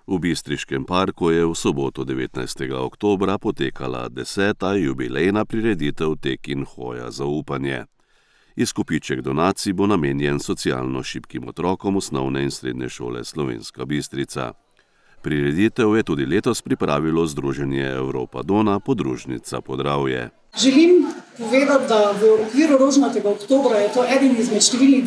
V Bistriškem parku je v soboto 19. oktobra potekala 10. jubilejna prireditev Tek in hoja za upanje. Izkupiček donacij bo namenjen socialno šibkim otrokom osnovne in srednje šole Slovenska Bistrica. Prireditev je tudi letos pripravilo Združenje Evropa Dona Podružnica Podravje. Želim povedati, da v okviru Rožnatega oktobra je to eden izmed številnih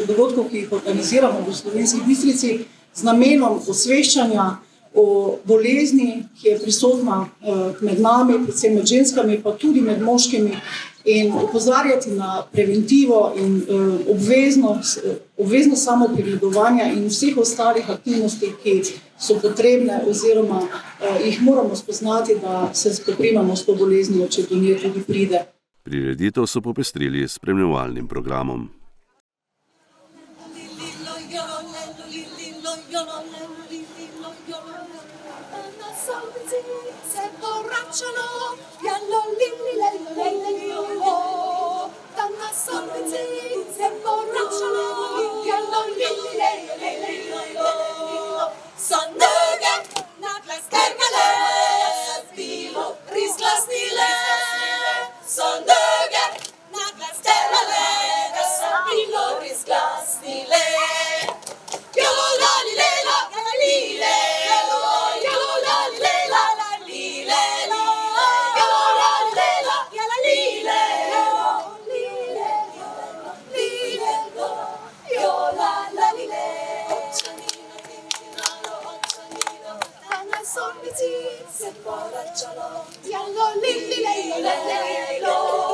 dogodkov, ki jih organiziramo v Slovenski Bistrici z namenom osveščanja o bolezni, ki je prisotna med nami, predvsem med ženskami, pa tudi med moškimi, in opozarjati na preventivo in obvezno samopregledovanja in vseh ostalih aktivnosti, ki so potrebne oziroma jih moramo spoznati, da se spoprimamo s to boleznijo, če do nje tudi pride. Prireditev so popestrili s spremljevalnim programom. Se poracciano, yallo lilli lei lei lei lo.